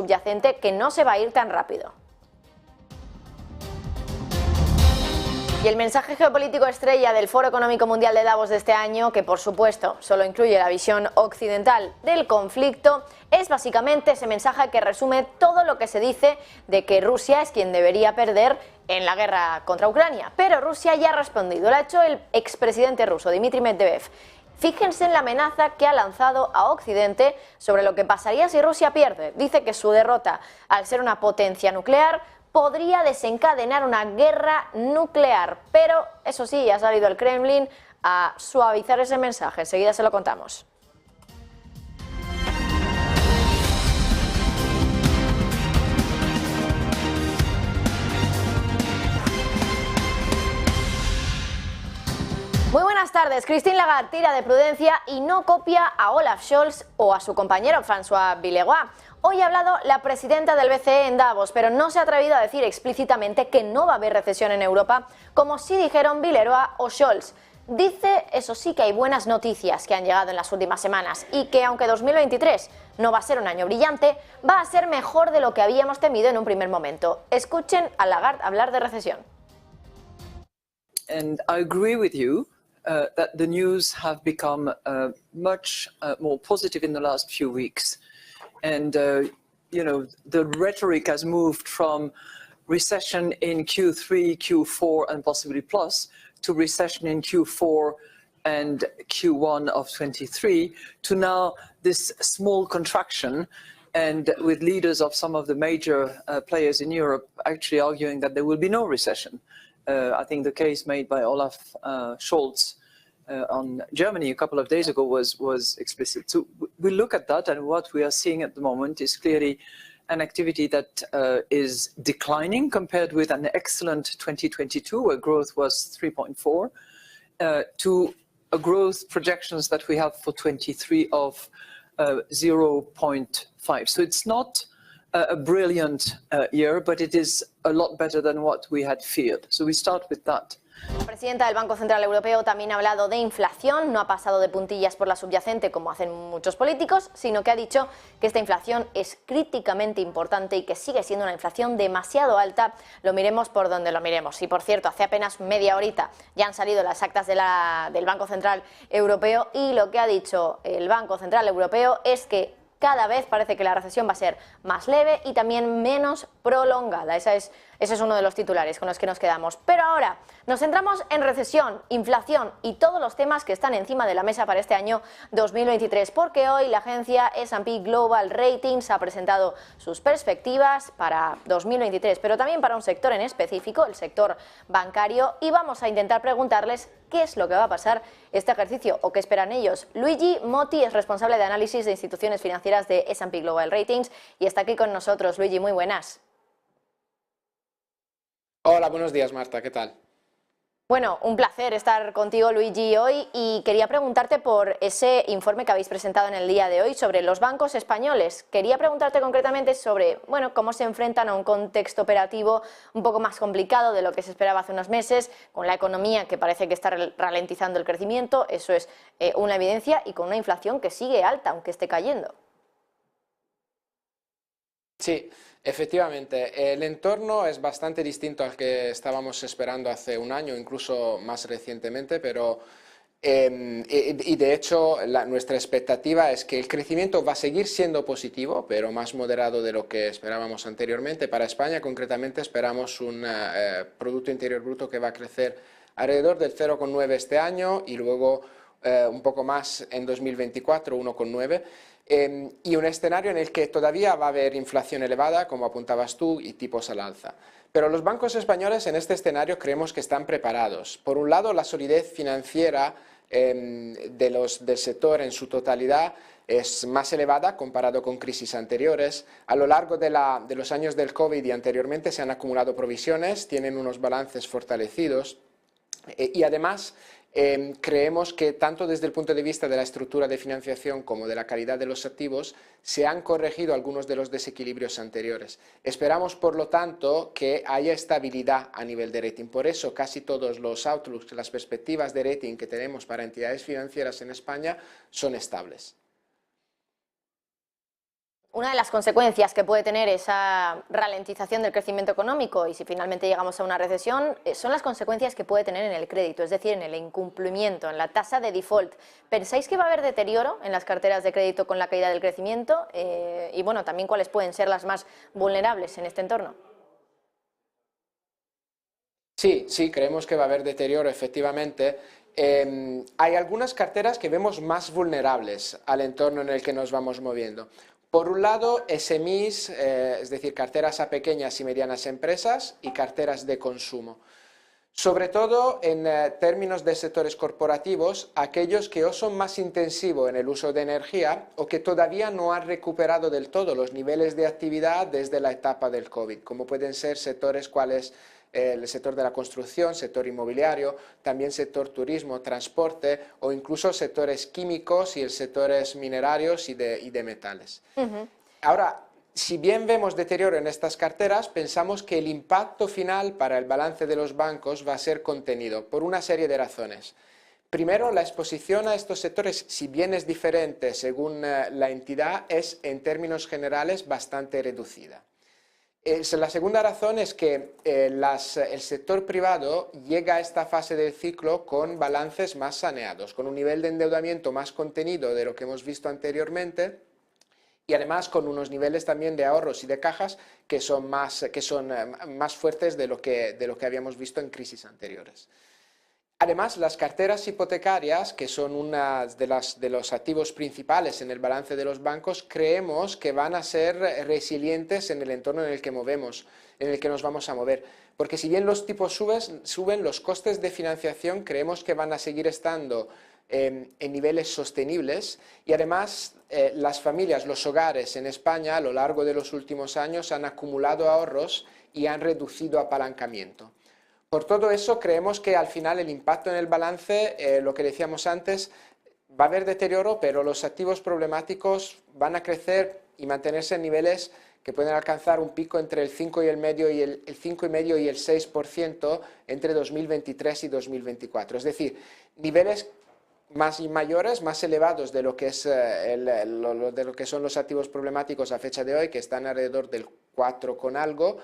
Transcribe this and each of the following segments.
subyacente que no se va a ir tan rápido. Y el mensaje geopolítico estrella del Foro Económico Mundial de Davos de este año, que por supuesto solo incluye la visión occidental del conflicto, es básicamente ese mensaje que resume todo lo que se dice de que Rusia es quien debería perder en la guerra contra Ucrania. Pero Rusia ya ha respondido, lo ha hecho el expresidente ruso, Dmitry Medvedev. Fíjense en la amenaza que ha lanzado a Occidente sobre lo que pasaría si Rusia pierde. Dice que su derrota, al ser una potencia nuclear, podría desencadenar una guerra nuclear. Pero, eso sí, ha salido el Kremlin a suavizar ese mensaje. Enseguida se lo contamos. Muy buenas tardes. Christine Lagarde tira de prudencia y no copia a Olaf Scholz o a su compañero François Villeroy. Hoy ha hablado la presidenta del BCE en Davos, pero no se ha atrevido a decir explícitamente que no va a haber recesión en Europa, como sí dijeron Villeroy o Scholz. Dice, eso sí, que hay buenas noticias que han llegado en las últimas semanas y que aunque 2023 no va a ser un año brillante, va a ser mejor de lo que habíamos temido en un primer momento. Escuchen a Lagarde hablar de recesión. And I agree with you. That the news have become much more positive in the last few weeks. And, you know, the rhetoric has moved from recession in Q3, Q4, and possibly plus, to recession in Q4 and Q1 of 23, to now this small contraction, and with leaders of some of the major players in Europe actually arguing that there will be no recession. I think the case made by Olaf Scholz on Germany a couple of days ago was explicit. So we look at that, and what we are seeing at the moment is clearly an activity that is declining compared with an excellent 2022, where growth was 3.4, to a growth projections that we have for 23 of 0.5. So it's not a brilliant year, but it is a lot better than what we had feared. So we start with that. La presidenta del Banco Central Europeo también ha hablado de inflación, no ha pasado de puntillas por la subyacente como hacen muchos políticos, sino que ha dicho que esta inflación es críticamente importante y que sigue siendo una inflación demasiado alta, lo miremos por donde lo miremos. Y por cierto, hace apenas media horita ya han salido las actas del Banco Central Europeo y lo que ha dicho el Banco Central Europeo es que cada vez parece que la recesión va a ser más leve y también menos prolongada. Ese es uno de los titulares con los que nos quedamos. Pero ahora nos centramos en recesión, inflación y todos los temas que están encima de la mesa para este año 2023, porque hoy la agencia S&P Global Ratings ha presentado sus perspectivas para 2023, pero también para un sector en específico, el sector bancario, y vamos a intentar preguntarles qué es lo que va a pasar este ejercicio o qué esperan ellos. Luigi Motti es responsable de análisis de instituciones financieras de S&P Global Ratings y está aquí con nosotros. Luigi, muy buenas. Hola, buenos días, Marta, ¿qué tal? Bueno, un placer estar contigo, Luigi, hoy, y quería preguntarte por ese informe que habéis presentado en el día de hoy sobre los bancos españoles. Quería preguntarte concretamente sobre, bueno, cómo se enfrentan a un contexto operativo un poco más complicado de lo que se esperaba hace unos meses, con la economía que parece que está ralentizando el crecimiento, eso es una evidencia, y con una inflación que sigue alta, aunque esté cayendo. Sí, efectivamente, el entorno es bastante distinto al que estábamos esperando hace un año, incluso más recientemente, pero y de hecho nuestra expectativa es que el crecimiento va a seguir siendo positivo, pero más moderado de lo que esperábamos anteriormente. Para España, concretamente, esperamos un Producto Interior Bruto que va a crecer alrededor del 0,9 este año y luego un poco más en 2024, 1,9. Y un escenario en el que todavía va a haber inflación elevada, como apuntabas tú, y tipos al alza. Pero los bancos españoles en este escenario creemos que están preparados. Por un lado, la solidez financiera del sector en su totalidad es más elevada comparado con crisis anteriores. A lo largo de los años del COVID y anteriormente se han acumulado provisiones, tienen unos balances fortalecidos y además creemos que tanto desde el punto de vista de la estructura de financiación como de la calidad de los activos se han corregido algunos de los desequilibrios anteriores. Esperamos, por lo tanto, que haya estabilidad a nivel de rating. Por eso, casi todos los outlooks, las perspectivas de rating que tenemos para entidades financieras en España son estables. Una de las consecuencias que puede tener esa ralentización del crecimiento económico y si finalmente llegamos a una recesión son las consecuencias que puede tener en el crédito, es decir, en el incumplimiento, en la tasa de default. ¿Pensáis que va a haber deterioro en las carteras de crédito con la caída del crecimiento? Y bueno, también cuáles pueden ser las más vulnerables en este entorno. Sí, sí, creemos que va a haber deterioro, efectivamente. Hay algunas carteras que vemos más vulnerables al entorno en el que nos vamos moviendo. Por un lado, SMEs, es decir, carteras a pequeñas y medianas empresas y carteras de consumo. Sobre todo en términos de sectores corporativos, aquellos que o son más intensivos en el uso de energía o que todavía no han recuperado del todo los niveles de actividad desde la etapa del COVID, como pueden ser sectores cuales el sector de la construcción, sector inmobiliario, también sector turismo, transporte o incluso sectores químicos y el sectores minerarios y de metales. Ahora, si bien vemos deterioro en estas carteras, pensamos que el impacto final para el balance de los bancos va a ser contenido por una serie de razones. Primero, la exposición a estos sectores, si bien es diferente según la entidad, es en términos generales bastante reducida. La segunda razón es que el sector privado llega a esta fase del ciclo con balances más saneados, con un nivel de endeudamiento más contenido de lo que hemos visto anteriormente y además con unos niveles también de ahorros y de cajas que son más fuertes de lo que habíamos visto en crisis anteriores. Además, las carteras hipotecarias, que son una de los activos principales en el balance de los bancos, creemos que van a ser resilientes en el entorno en el que nos vamos a mover. Porque si bien los tipos suben, los costes de financiación creemos que van a seguir estando en niveles sostenibles y además las familias, los hogares en España a lo largo de los últimos años han acumulado ahorros y han reducido apalancamiento. Por todo eso, creemos que al final el impacto en el balance, lo que decíamos antes, va a haber deterioro, pero los activos problemáticos van a crecer y mantenerse en niveles que pueden alcanzar un pico entre el 5,5% y el 5,5% y el 6% entre 2023 y 2024. Es decir, niveles mayores, más elevados de lo que son los activos problemáticos a fecha de hoy, que están alrededor del 4 con algo,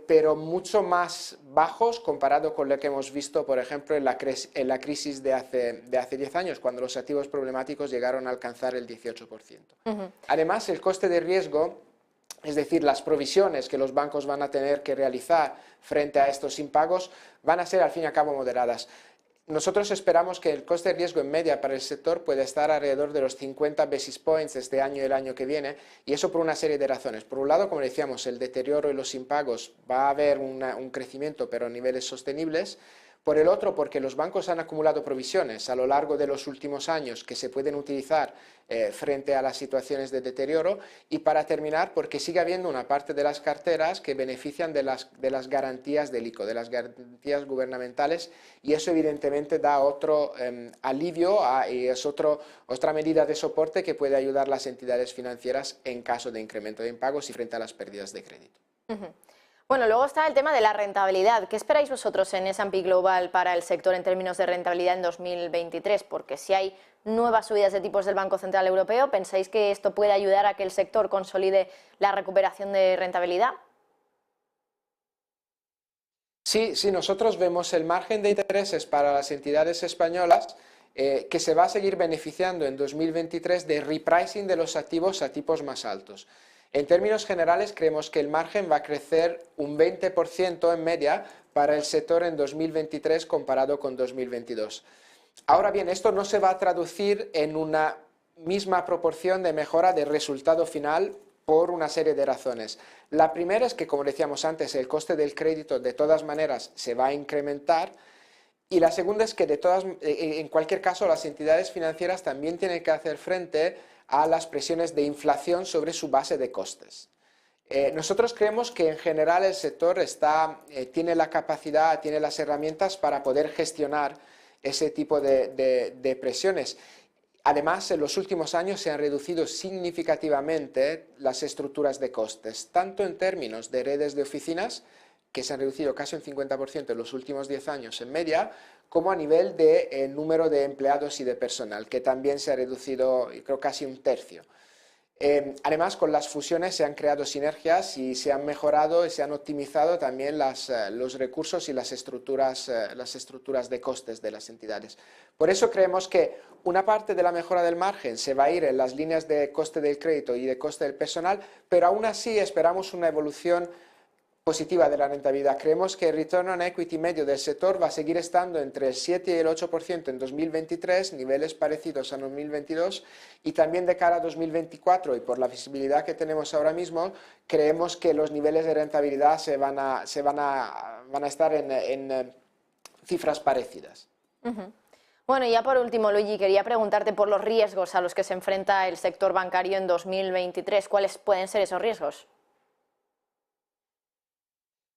pero mucho más bajos comparado con lo que hemos visto, por ejemplo, en la crisis de hace 10 años, cuando los activos problemáticos llegaron a alcanzar el 18%. Además, el coste de riesgo, es decir, las provisiones que los bancos van a tener que realizar frente a estos impagos, van a ser al fin y al cabo moderadas. Nosotros esperamos que el coste de riesgo en media para el sector puede estar alrededor de los 50 basis points este año y el año que viene, y eso por una serie de razones. Por un lado, como decíamos, el deterioro y los impagos, va a haber un crecimiento pero a niveles sostenibles. Por el otro, porque los bancos han acumulado provisiones a lo largo de los últimos años que se pueden utilizar frente a las situaciones de deterioro. Y para terminar, porque sigue habiendo una parte de las carteras que benefician de las garantías del ICO, de las garantías gubernamentales, y eso evidentemente da otro alivio y es otra medida de soporte que puede ayudar a las entidades financieras en caso de incremento de impagos y frente a las pérdidas de crédito. Bueno, luego está el tema de la rentabilidad. ¿Qué esperáis vosotros en S&P Global para el sector en términos de rentabilidad en 2023? Porque si hay nuevas subidas de tipos del Banco Central Europeo, ¿pensáis que esto puede ayudar a que el sector consolide la recuperación de rentabilidad? Sí, nosotros vemos el margen de intereses para las entidades españolas que se va a seguir beneficiando en 2023 de repricing de los activos a tipos más altos. En términos generales, creemos que el margen va a crecer un 20% en media para el sector en 2023 comparado con 2022. Ahora bien, esto no se va a traducir en una misma proporción de mejora de resultado final por una serie de razones. La primera es que, como decíamos antes, el coste del crédito de todas maneras se va a incrementar. Y la segunda es que en cualquier caso las entidades financieras también tienen que hacer frente a las presiones de inflación sobre su base de costes. Nosotros creemos que en general el sector tiene la capacidad, tiene las herramientas para poder gestionar ese tipo de presiones. Además, en los últimos años se han reducido significativamente las estructuras de costes, tanto en términos de redes de oficinas, que se han reducido casi un 50% en los últimos 10 años en media, como a nivel de número de empleados y de personal, que también se ha reducido, creo, casi un tercio. Además, con las fusiones se han creado sinergias y se han mejorado y se han optimizado también los recursos y las estructuras de costes de las entidades. Por eso creemos que una parte de la mejora del margen se va a ir en las líneas de coste del crédito y de coste del personal, pero aún así esperamos una evolución positiva de la rentabilidad. Creemos que el return on equity medio del sector va a seguir estando entre el 7 y el 8% en 2023, niveles parecidos a 2022, y también de cara a 2024, y por la visibilidad que tenemos ahora mismo, creemos que los niveles de rentabilidad van a estar en cifras parecidas. Bueno, y ya por último, Luigi, quería preguntarte por los riesgos a los que se enfrenta el sector bancario en 2023. ¿Cuáles pueden ser esos riesgos?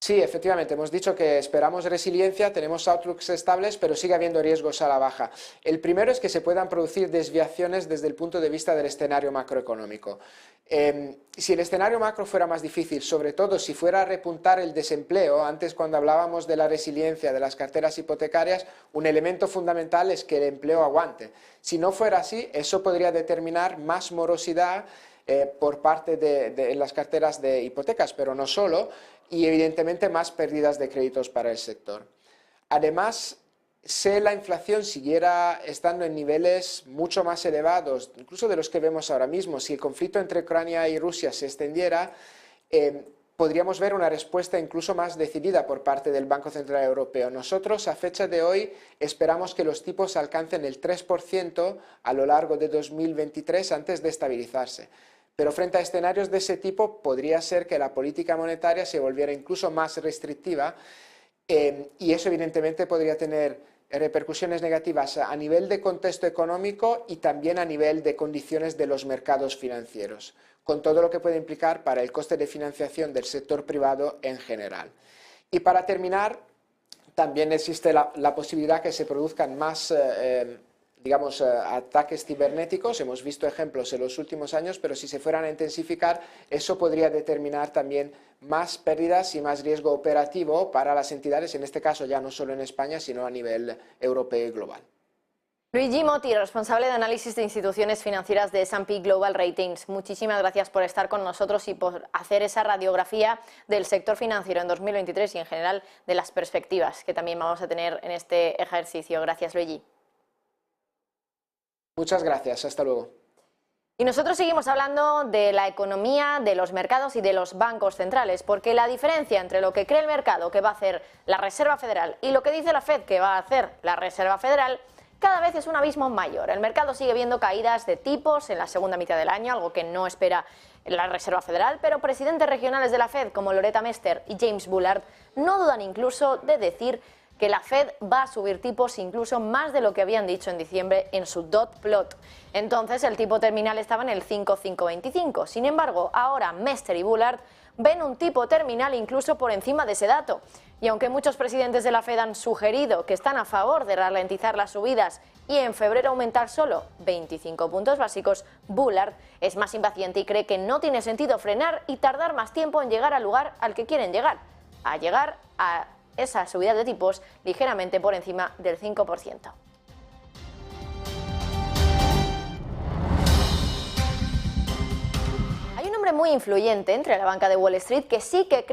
Sí, efectivamente, hemos dicho que esperamos resiliencia, tenemos outlooks estables, pero sigue habiendo riesgos a la baja. El primero es que se puedan producir desviaciones desde el punto de vista del escenario macroeconómico. Si el escenario macro fuera más difícil, sobre todo si fuera a repuntar el desempleo, antes cuando hablábamos de la resiliencia de las carteras hipotecarias, un elemento fundamental es que el empleo aguante. Si no fuera así, eso podría determinar más morosidad por parte de las carteras de hipotecas, pero no solo, y evidentemente más pérdidas de créditos para el sector. Además, si la inflación siguiera estando en niveles mucho más elevados, incluso de los que vemos ahora mismo, si el conflicto entre Ucrania y Rusia se extendiera, podríamos ver una respuesta incluso más decidida por parte del Banco Central Europeo. Nosotros, a fecha de hoy, esperamos que los tipos alcancen el 3% a lo largo de 2023 antes de estabilizarse. Pero frente a escenarios de ese tipo, podría ser que la política monetaria se volviera incluso más restrictiva y eso evidentemente podría tener repercusiones negativas a nivel de contexto económico y también a nivel de condiciones de los mercados financieros, con todo lo que puede implicar para el coste de financiación del sector privado en general. Y para terminar, también existe la posibilidad que se produzcan más ataques cibernéticos. Hemos visto ejemplos en los últimos años, pero si se fueran a intensificar, eso podría determinar también más pérdidas y más riesgo operativo para las entidades, en este caso ya no solo en España, sino a nivel europeo y global. Luigi Motti, responsable de análisis de instituciones financieras de S&P Global Ratings. Muchísimas gracias por estar con nosotros y por hacer esa radiografía del sector financiero en 2023 y en general de las perspectivas que también vamos a tener en este ejercicio. Gracias, Luigi. Muchas gracias, hasta luego. Y nosotros seguimos hablando de la economía, de los mercados y de los bancos centrales, porque la diferencia entre lo que cree el mercado que va a hacer la Reserva Federal y lo que dice la Fed que va a hacer la Reserva Federal cada vez es un abismo mayor. El mercado sigue viendo caídas de tipos en la segunda mitad del año, algo que no espera la Reserva Federal, pero presidentes regionales de la Fed como Loretta Mester y James Bullard no dudan incluso de decir que la Fed va a subir tipos incluso más de lo que habían dicho en diciembre en su dot plot. Entonces el tipo terminal estaba en el 5,525. Sin embargo, ahora Mester y Bullard ven un tipo terminal incluso por encima de ese dato. Y aunque muchos presidentes de la Fed han sugerido que están a favor de ralentizar las subidas y en febrero aumentar solo 25 puntos básicos, Bullard es más impaciente y cree que no tiene sentido frenar y tardar más tiempo en llegar al lugar al que quieren llegar, a llegar a esa subida de tipos ligeramente por encima del 5%. Hay un hombre muy influyente entre la banca de Wall Street que sí que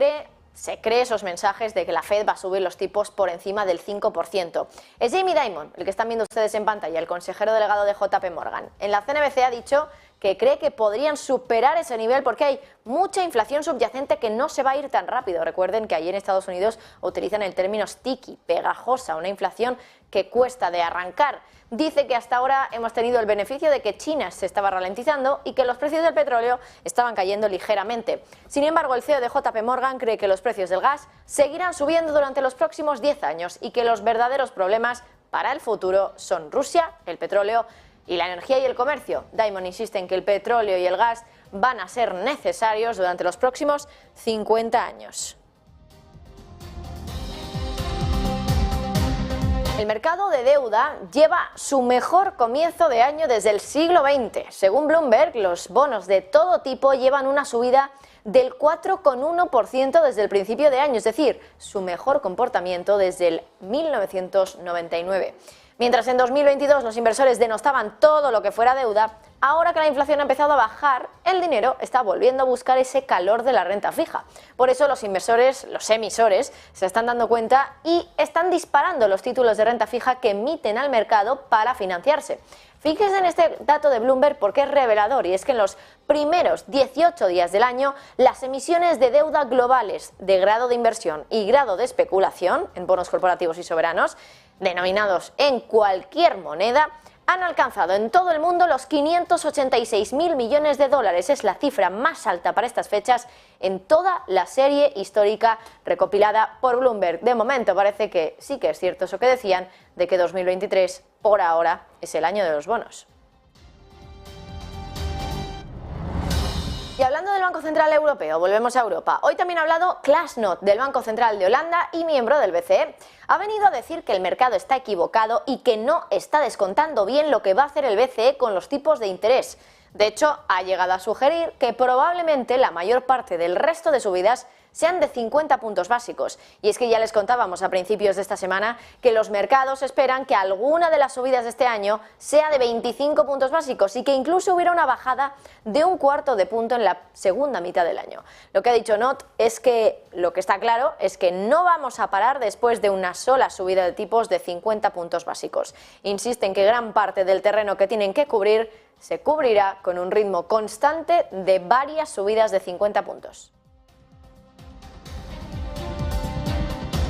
se cree esos mensajes de que la Fed va a subir los tipos por encima del 5%. Es Jamie Dimon, el que están viendo ustedes en pantalla, el consejero delegado de JP Morgan. En la CNBC ha dicho que cree que podrían superar ese nivel porque hay mucha inflación subyacente que no se va a ir tan rápido. Recuerden que allí en Estados Unidos utilizan el término sticky, pegajosa, una inflación que cuesta de arrancar. Dice que hasta ahora hemos tenido el beneficio de que China se estaba ralentizando y que los precios del petróleo estaban cayendo ligeramente. Sin embargo, el CEO de JP Morgan cree que los precios del gas seguirán subiendo durante los próximos 10 años y que los verdaderos problemas para el futuro son Rusia, el petróleo y la energía y el comercio. Dimon insiste en que el petróleo y el gas van a ser necesarios durante los próximos 50 años. El mercado de deuda lleva su mejor comienzo de año desde el siglo XX. Según Bloomberg, los bonos de todo tipo llevan una subida del 4,1% desde el principio de año, es decir, su mejor comportamiento desde el 1999. Mientras en 2022 los inversores denostaban todo lo que fuera deuda, ahora que la inflación ha empezado a bajar, el dinero está volviendo a buscar ese calor de la renta fija. Por eso los inversores, los emisores, se están dando cuenta y están disparando los títulos de renta fija que emiten al mercado para financiarse. Fíjense en este dato de Bloomberg porque es revelador, y es que en los primeros 18 días del año las emisiones de deuda globales de grado de inversión y grado de especulación en bonos corporativos y soberanos, denominados en cualquier moneda, han alcanzado en todo el mundo los 586.000 millones de dólares. Es la cifra más alta para estas fechas en toda la serie histórica recopilada por Bloomberg. De momento parece que sí que es cierto eso que decían, de que 2023 por ahora es el año de los bonos. Y hablando del Banco Central Europeo, volvemos a Europa. Hoy también ha hablado Klaas Knot, del Banco Central de Holanda y miembro del BCE. Ha venido a decir que el mercado está equivocado y que no está descontando bien lo que va a hacer el BCE con los tipos de interés. De hecho, ha llegado a sugerir que probablemente la mayor parte del resto de subidas sean de 50 puntos básicos. Y es que ya les contábamos a principios de esta semana que los mercados esperan que alguna de las subidas de este año sea de 25 puntos básicos y que incluso hubiera una bajada de un cuarto de punto en la segunda mitad del año. Lo que ha dicho Knot es que lo que está claro es que no vamos a parar después de una sola subida de tipos de 50 puntos básicos. Insisten que gran parte del terreno que tienen que cubrir se cubrirá con un ritmo constante de varias subidas de 50 puntos.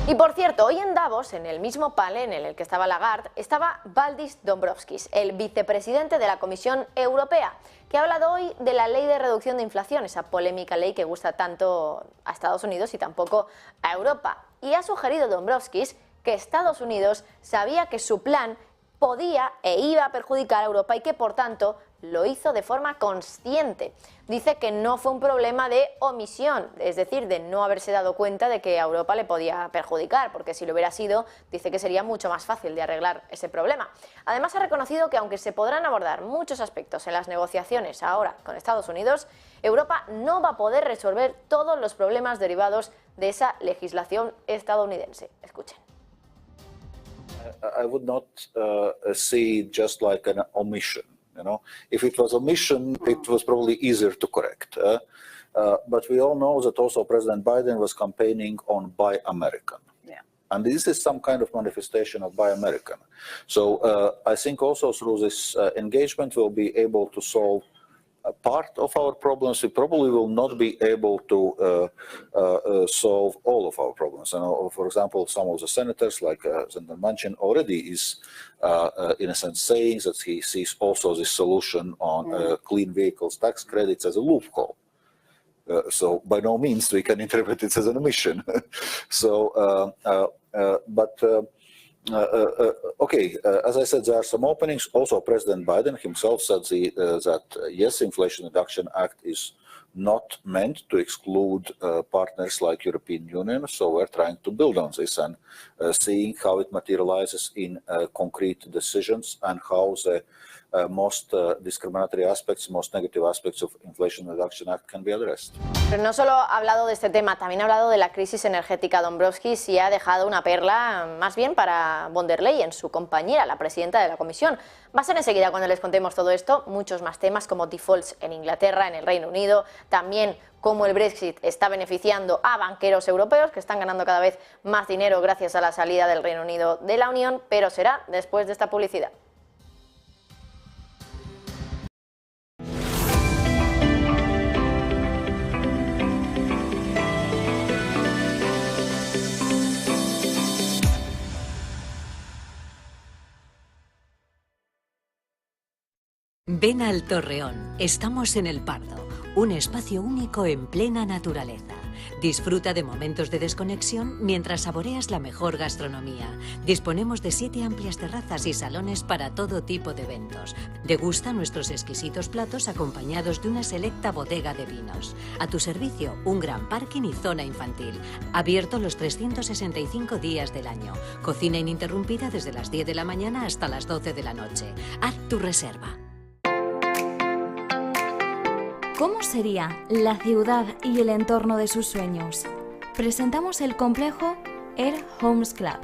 Y por cierto, hoy en Davos, en el mismo panel en el que estaba Lagarde, estaba Valdis Dombrovskis, el vicepresidente de la Comisión Europea, que ha hablado hoy de la ley de reducción de inflación, esa polémica ley que gusta tanto a Estados Unidos y tampoco a Europa. Y ha sugerido Dombrovskis que Estados Unidos sabía que su plan podía e iba a perjudicar a Europa y que por tanto lo hizo de forma consciente. Dice que no fue un problema de omisión, es decir, de no haberse dado cuenta de que a Europa le podía perjudicar, porque si lo hubiera sido, dice que sería mucho más fácil de arreglar ese problema. Además ha reconocido que aunque se podrán abordar muchos aspectos en las negociaciones ahora con Estados Unidos, Europa no va a poder resolver todos los problemas derivados de esa legislación estadounidense. Escuchen. I would not see it just like an omission. You know, if it was omission, it was probably easier to correct. But we all know that also President Biden was campaigning on Buy American. Yeah. And this is some kind of manifestation of Buy American. So I think also through this engagement, we'll be able to solve a part of our problems. We probably will not be able to solve all of our problems. And for example, some of the senators, like Senator Manchin, already is, in a sense, saying that he sees also this solution on clean vehicles tax credits as a loophole. So by no means we can interpret it as an omission. So, okay, as I said, there are some openings. Also, President Biden himself said that yes, Inflation Reduction Act is not meant to exclude partners like European Union. So we're trying to build on this and seeing how it materializes in concrete decisions and how the most discriminatory aspects, most negative aspects of Inflation Reduction Act can be addressed. Pero no solo ha hablado de este tema, también ha hablado de la crisis energética Dombrovskis y ha dejado una perla más bien para von der Leyen, su compañera, la presidenta de la Comisión. Va a ser enseguida cuando les contemos todo esto, muchos más temas como defaults en Inglaterra, en el Reino Unido, también cómo el Brexit está beneficiando a banqueros europeos que están ganando cada vez más dinero gracias a la salida del Reino Unido de la Unión, pero será después de esta publicidad. Ven al Torreón, estamos en El Pardo, un espacio único en plena naturaleza. Disfruta de momentos de desconexión mientras saboreas la mejor gastronomía. Disponemos de 7 amplias terrazas y salones para todo tipo de eventos. Degusta nuestros exquisitos platos acompañados de una selecta bodega de vinos. A tu servicio, un gran parking y zona infantil. Abierto los 365 días del año. Cocina ininterrumpida desde las 10 de la mañana hasta las 12 de la noche. Haz tu reserva. ¿Cómo sería la ciudad y el entorno de sus sueños? Presentamos el complejo Air Homes Club,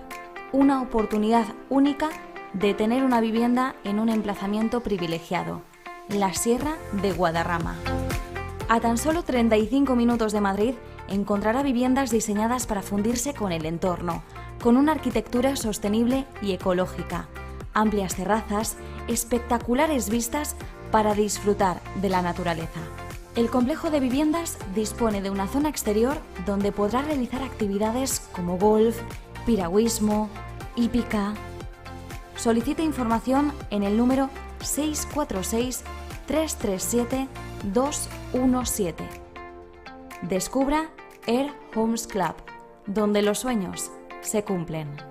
una oportunidad única de tener una vivienda en un emplazamiento privilegiado, la Sierra de Guadarrama. A tan solo 35 minutos de Madrid encontrará viviendas diseñadas para fundirse con el entorno, con una arquitectura sostenible y ecológica, amplias terrazas, espectaculares vistas para disfrutar de la naturaleza. El complejo de viviendas dispone de una zona exterior donde podrá realizar actividades como golf, piragüismo, hípica. Solicite información en el número 646-337-217. Descubra Air Homes Club, donde los sueños se cumplen.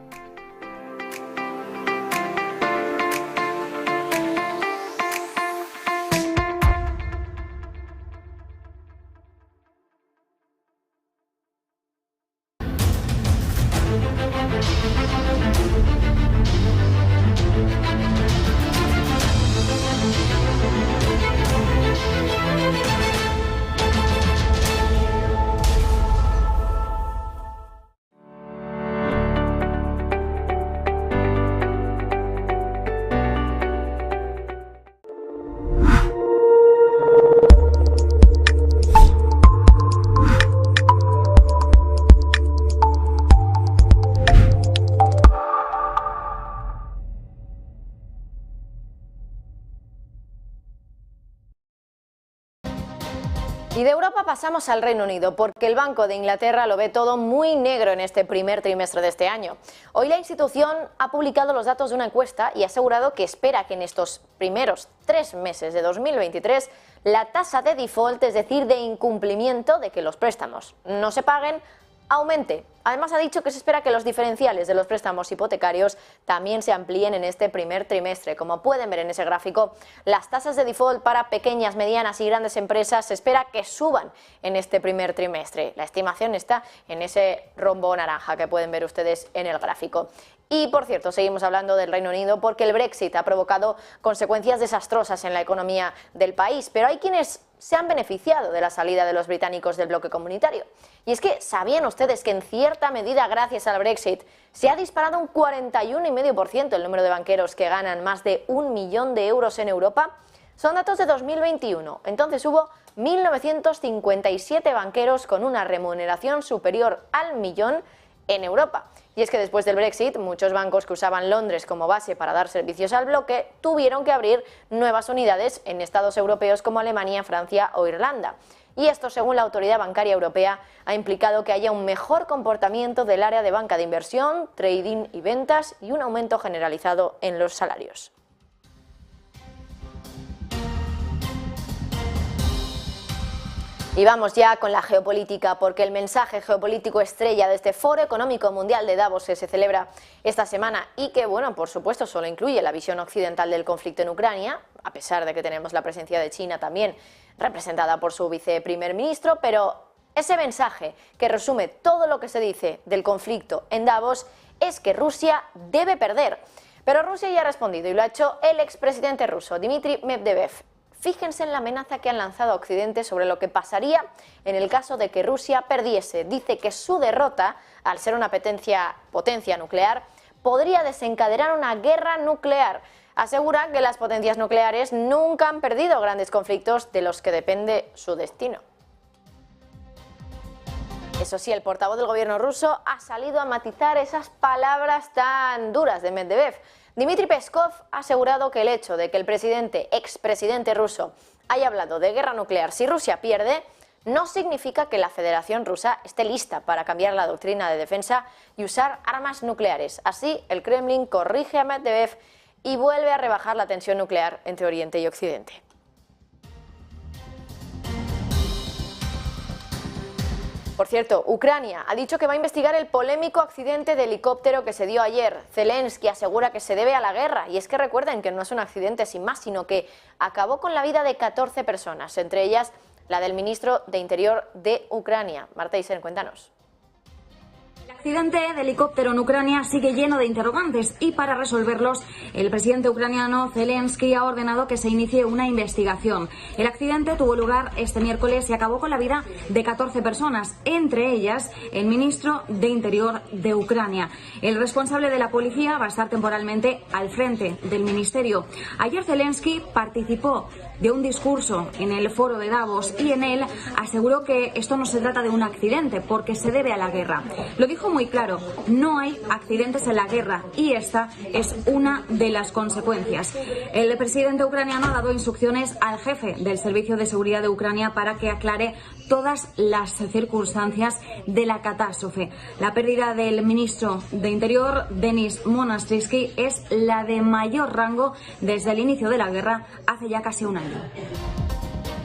Y de Europa pasamos al Reino Unido, porque el Banco de Inglaterra lo ve todo muy negro en este primer trimestre de este año. Hoy la institución ha publicado los datos de una encuesta y ha asegurado que espera que en estos primeros 3 meses de 2023 la tasa de default, es decir, de incumplimiento de que los préstamos no se paguen, aumente. Además ha dicho que se espera que los diferenciales de los préstamos hipotecarios también se amplíen en este primer trimestre. Como pueden ver en ese gráfico, las tasas de default para pequeñas, medianas y grandes empresas se espera que suban en este primer trimestre. La estimación está en ese rombo naranja que pueden ver ustedes en el gráfico. Y, por cierto, seguimos hablando del Reino Unido porque el Brexit ha provocado consecuencias desastrosas en la economía del país, pero hay quienes se han beneficiado de la salida de los británicos del bloque comunitario. Y es que, ¿sabían ustedes que en cierta medida, gracias al Brexit, se ha disparado un 41,5% el número de banqueros que ganan más de 1 millón de euros en Europa? Son datos de 2021. Entonces hubo 1.957 banqueros con una remuneración superior al millón en Europa. Y es que después del Brexit, muchos bancos que usaban Londres como base para dar servicios al bloque tuvieron que abrir nuevas unidades en estados europeos como Alemania, Francia o Irlanda. Y esto, según la Autoridad Bancaria Europea, ha implicado que haya un mejor comportamiento del área de banca de inversión, trading y ventas y un aumento generalizado en los salarios. Y vamos ya con la geopolítica, porque el mensaje geopolítico estrella de este Foro Económico Mundial de Davos que se celebra esta semana y que, bueno, por supuesto, solo incluye la visión occidental del conflicto en Ucrania, a pesar de que tenemos la presencia de China también representada por su viceprimer ministro, pero ese mensaje que resume todo lo que se dice del conflicto en Davos es que Rusia debe perder. Pero Rusia ya ha respondido y lo ha hecho el expresidente ruso, Dmitry Medvedev. Fíjense en la amenaza que han lanzado a Occidente sobre lo que pasaría en el caso de que Rusia perdiese. Dice que su derrota, al ser una potencia nuclear, podría desencadenar una guerra nuclear. Asegura que las potencias nucleares nunca han perdido grandes conflictos de los que depende su destino. Eso sí, el portavoz del gobierno ruso ha salido a matizar esas palabras tan duras de Medvedev. Dmitry Peskov ha asegurado que el hecho de que el expresidente ruso haya hablado de guerra nuclear si Rusia pierde, no significa que la Federación Rusa esté lista para cambiar la doctrina de defensa y usar armas nucleares. Así, el Kremlin corrige a Medvedev y vuelve a rebajar la tensión nuclear entre Oriente y Occidente. Por cierto, Ucrania ha dicho que va a investigar el polémico accidente de helicóptero que se dio ayer. Zelensky asegura que se debe a la guerra. Y es que recuerden que no es un accidente sin más, sino que acabó con la vida de 14 personas, entre ellas la del ministro de Interior de Ucrania. Marta Isen, cuéntanos. El accidente de helicóptero en Ucrania sigue lleno de interrogantes y para resolverlos el presidente ucraniano Zelensky ha ordenado que se inicie una investigación. El accidente tuvo lugar este miércoles y acabó con la vida de 14 personas, entre ellas el ministro de Interior de Ucrania. El responsable de la policía va a estar temporalmente al frente del ministerio. Ayer Zelensky participó de un discurso en el foro de Davos y en él aseguró que esto no se trata de un accidente porque se debe a la guerra. Lo dijo muy claro, no hay accidentes en la guerra y esta es una de las consecuencias. El presidente ucraniano ha dado instrucciones al jefe del Servicio de Seguridad de Ucrania para que aclare todas las circunstancias de la catástrofe. La pérdida del ministro de Interior, Denis Monastiriski, es la de mayor rango desde el inicio de la guerra hace ya casi un año.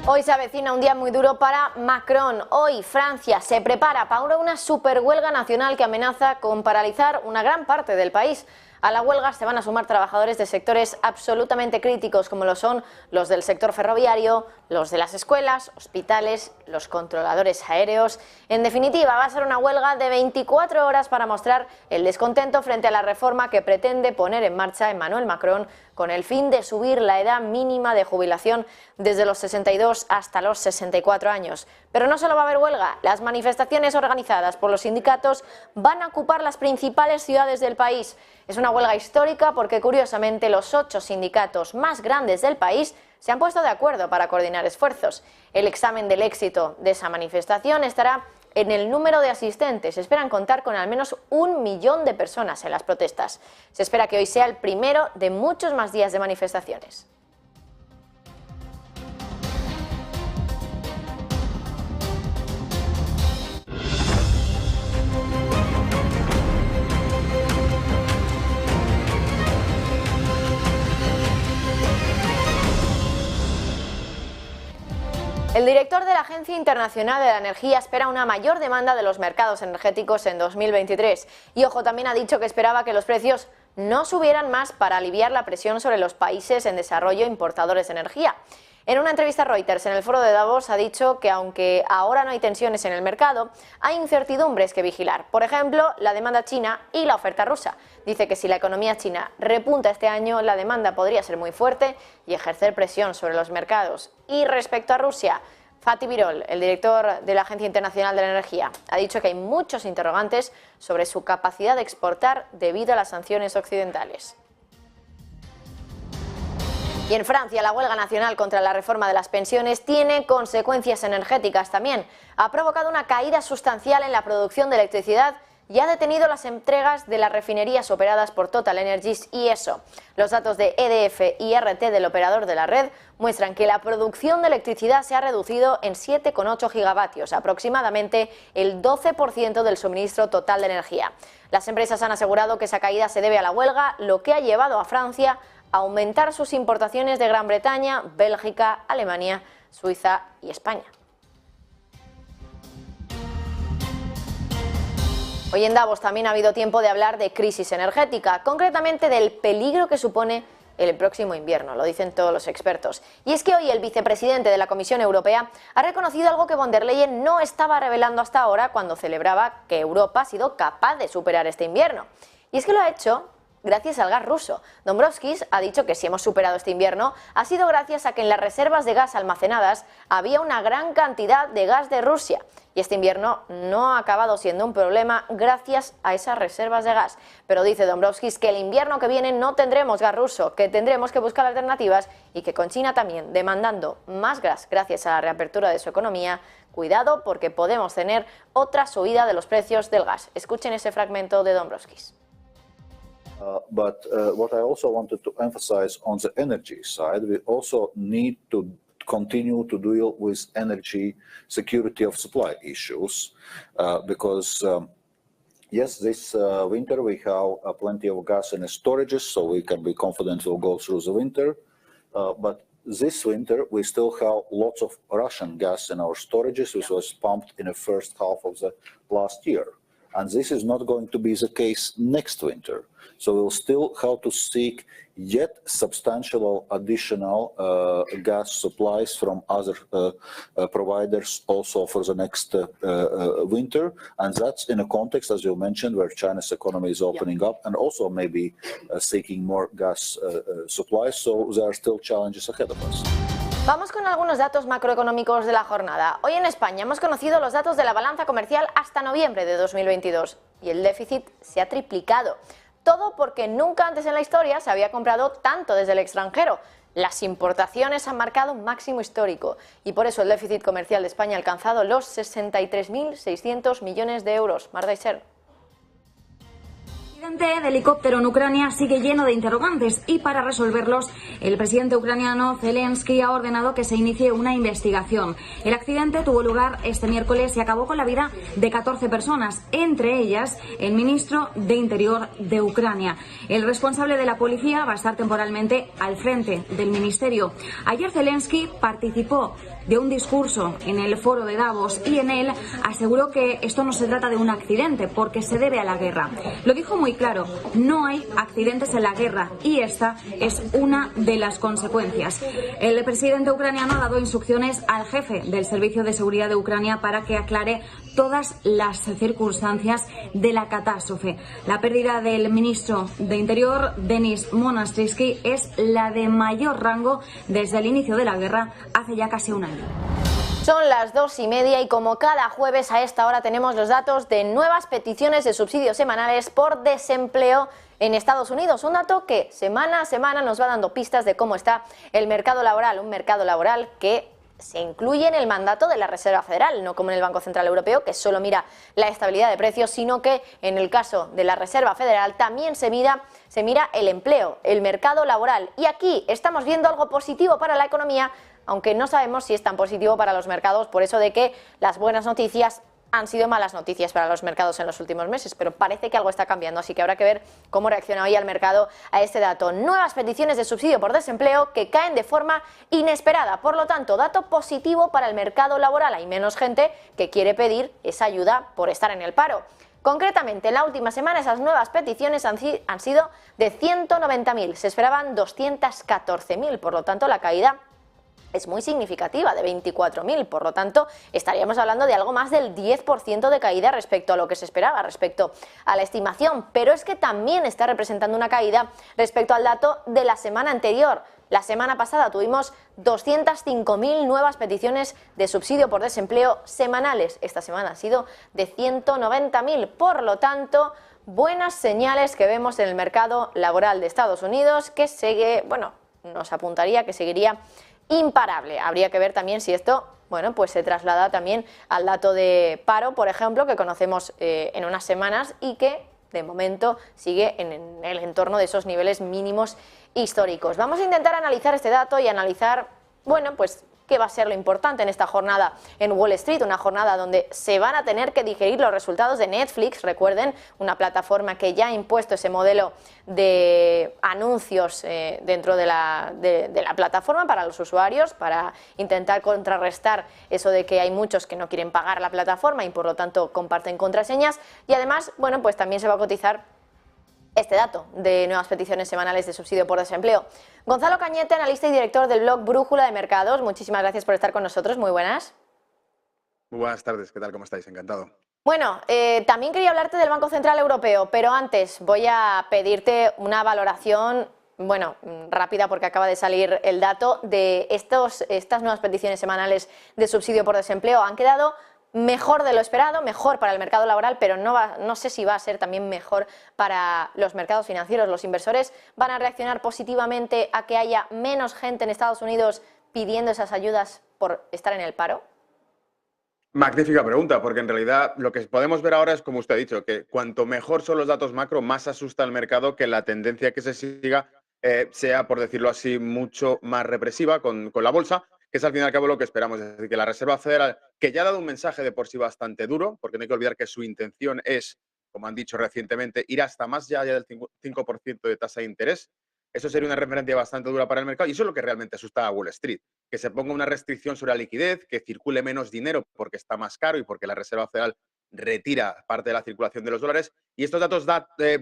Hoy se avecina un día muy duro para Macron. Hoy Francia se prepara para una superhuelga nacional que amenaza con paralizar una gran parte del país. A la huelga se van a sumar trabajadores de sectores absolutamente críticos, como lo son los del sector ferroviario, los de las escuelas, hospitales, los controladores aéreos. En definitiva, va a ser una huelga de 24 horas para mostrar el descontento frente a la reforma que pretende poner en marcha Emmanuel Macron con el fin de subir la edad mínima de jubilación desde los 62 hasta los 64 años. Pero no solo va a haber huelga, las manifestaciones organizadas por los sindicatos van a ocupar las principales ciudades del país. Es una huelga histórica porque, curiosamente, los 8 sindicatos más grandes del país se han puesto de acuerdo para coordinar esfuerzos. El examen del éxito de esa manifestación estará en el número de asistentes. Se esperan contar con al menos 1 millón de personas en las protestas. Se espera que hoy sea el primero de muchos más días de manifestaciones. El director de la Agencia Internacional de la Energía espera una mayor demanda de los mercados energéticos en 2023. Y ojo, también ha dicho que esperaba que los precios no subieran más para aliviar la presión sobre los países en desarrollo importadores de energía. En una entrevista a Reuters en el foro de Davos ha dicho que aunque ahora no hay tensiones en el mercado, hay incertidumbres que vigilar. Por ejemplo, la demanda china y la oferta rusa. Dice que si la economía china repunta este año, la demanda podría ser muy fuerte y ejercer presión sobre los mercados. Y respecto a Rusia, Fatih Birol, el director de la Agencia Internacional de la Energía, ha dicho que hay muchos interrogantes sobre su capacidad de exportar debido a las sanciones occidentales. Y en Francia, la huelga nacional contra la reforma de las pensiones tiene consecuencias energéticas también. Ha provocado una caída sustancial en la producción de electricidad y ha detenido las entregas de las refinerías operadas por Total Energies y ESSO. Los datos de EDF y RT del operador de la red muestran que la producción de electricidad se ha reducido en 7,8 gigavatios, aproximadamente el 12% del suministro total de energía. Las empresas han asegurado que esa caída se debe a la huelga, lo que ha llevado a Francia a aumentar sus importaciones de Gran Bretaña, Bélgica, Alemania, Suiza y España. Hoy en Davos también ha habido tiempo de hablar de crisis energética, concretamente del peligro que supone el próximo invierno, lo dicen todos los expertos. Y es que hoy el vicepresidente de la Comisión Europea ha reconocido algo que von der Leyen no estaba revelando hasta ahora cuando celebraba que Europa ha sido capaz de superar este invierno. Y es que lo ha hecho gracias al gas ruso. Dombrovskis ha dicho que si hemos superado este invierno ha sido gracias a que en las reservas de gas almacenadas había una gran cantidad de gas de Rusia. Y este invierno no ha acabado siendo un problema gracias a esas reservas de gas. Pero dice Dombrovskis que el invierno que viene no tendremos gas ruso, que tendremos que buscar alternativas y que con China también demandando más gas gracias a la reapertura de su economía, cuidado porque podemos tener otra subida de los precios del gas. Escuchen ese fragmento de Dombrovskis. But what I also wanted to emphasize on the energy side, we also need to continue to deal with energy security of supply issues because yes, this winter we have plenty of gas in storages, so we can be confident we'll go through the winter. But this winter we still have lots of Russian gas in our storages, which was pumped in the first half of the last year. And this is not going to be the case next winter. So we'll still have to seek yet substantial additional gas supplies from other providers also for the next winter. And that's in a context, as you mentioned, where China's economy is opening up and also maybe seeking more gas supplies. So there are still challenges ahead of us. Vamos con algunos datos macroeconómicos de la jornada. Hoy en España hemos conocido los datos de la balanza comercial hasta noviembre de 2022 y el déficit se ha triplicado. Todo porque nunca antes en la historia se había comprado tanto desde el extranjero. Las importaciones han marcado un máximo histórico y por eso el déficit comercial de España ha alcanzado los 63.600 millones de euros. Marta Isern. El accidente de helicóptero en Ucrania sigue lleno de interrogantes y para resolverlos el presidente ucraniano Zelensky ha ordenado que se inicie una investigación. El accidente tuvo lugar este miércoles y acabó con la vida de 14 personas, entre ellas el ministro de Interior de Ucrania. El responsable de la policía va a estar temporalmente al frente del ministerio. Ayer Zelensky participó de un discurso en el foro de Davos y en él aseguró que esto no se trata de un accidente porque se debe a la guerra. Lo dijo muy claro, no hay accidentes en la guerra y esta es una de las consecuencias. El presidente ucraniano ha dado instrucciones al jefe del Servicio de Seguridad de Ucrania para que aclare todas las circunstancias de la catástrofe. La pérdida del ministro de Interior, Denis Monastiriski, es la de mayor rango desde el inicio de la guerra hace ya casi un año. Son las 2:30 y como cada jueves a esta hora tenemos los datos de nuevas peticiones de subsidios semanales por desempleo en Estados Unidos. Un dato que semana a semana nos va dando pistas de cómo está el mercado laboral. Un mercado laboral que se incluye en el mandato de la Reserva Federal, no como en el Banco Central Europeo, que solo mira la estabilidad de precios, sino que en el caso de la Reserva Federal también se mira el empleo, el mercado laboral. Y aquí estamos viendo algo positivo para la economía, aunque no sabemos si es tan positivo para los mercados, por eso de que las buenas noticias han sido malas noticias para los mercados en los últimos meses, pero parece que algo está cambiando, así que habrá que ver cómo reacciona hoy el mercado a este dato. Nuevas peticiones de subsidio por desempleo que caen de forma inesperada, por lo tanto, dato positivo para el mercado laboral. Hay menos gente que quiere pedir esa ayuda por estar en el paro. Concretamente, en la última semana esas nuevas peticiones han sido de 190.000, se esperaban 214.000, por lo tanto la caída es muy significativa, de 24.000, por lo tanto estaríamos hablando de algo más del 10% de caída respecto a lo que se esperaba, respecto a la estimación, pero es que también está representando una caída respecto al dato de la semana anterior. La semana pasada tuvimos 205.000 nuevas peticiones de subsidio por desempleo semanales, esta semana ha sido de 190.000, por lo tanto buenas señales que vemos en el mercado laboral de Estados Unidos, que sigue, bueno, nos apuntaría que seguiría imparable. Habría que ver también si esto, bueno, pues se traslada también al dato de paro, por ejemplo, que conocemos en unas semanas y que de momento sigue en el entorno de esos niveles mínimos históricos. Vamos a intentar analizar este dato y analizar, bueno, pues qué va a ser lo importante en esta jornada en Wall Street, una jornada donde se van a tener que digerir los resultados de Netflix, recuerden, una plataforma que ya ha impuesto ese modelo de anuncios dentro de la plataforma para los usuarios, para intentar contrarrestar eso de que hay muchos que no quieren pagar la plataforma y por lo tanto comparten contraseñas, y además, bueno, pues también se va a cotizar este dato de nuevas peticiones semanales de subsidio por desempleo. Gonzalo Cañete, analista y director del blog Brújula de Mercados, muchísimas gracias por estar con nosotros, muy buenas. Muy buenas tardes, ¿qué tal? ¿Cómo estáis? Encantado. Bueno, también quería hablarte del Banco Central Europeo, pero antes voy a pedirte una valoración, bueno, rápida porque acaba de salir el dato de estas nuevas peticiones semanales de subsidio por desempleo. Han quedado mejor de lo esperado, mejor para el mercado laboral, pero no sé si va a ser también mejor para los mercados financieros. ¿Los inversores van a reaccionar positivamente a que haya menos gente en Estados Unidos pidiendo esas ayudas por estar en el paro? Magnífica pregunta, porque en realidad lo que podemos ver ahora es, como usted ha dicho, que cuanto mejor son los datos macro, más asusta al mercado que la tendencia que se siga sea, por decirlo así, mucho más represiva con la bolsa, que es al fin y al cabo lo que esperamos. Es decir, que la Reserva Federal, que ya ha dado un mensaje de por sí bastante duro, porque no hay que olvidar que su intención es, como han dicho recientemente, ir hasta más allá del 5% de tasa de interés. Eso sería una referencia bastante dura para el mercado y eso es lo que realmente asusta a Wall Street. Que se ponga una restricción sobre la liquidez, que circule menos dinero porque está más caro y porque la Reserva Federal retira parte de la circulación de los dólares. Y estos datos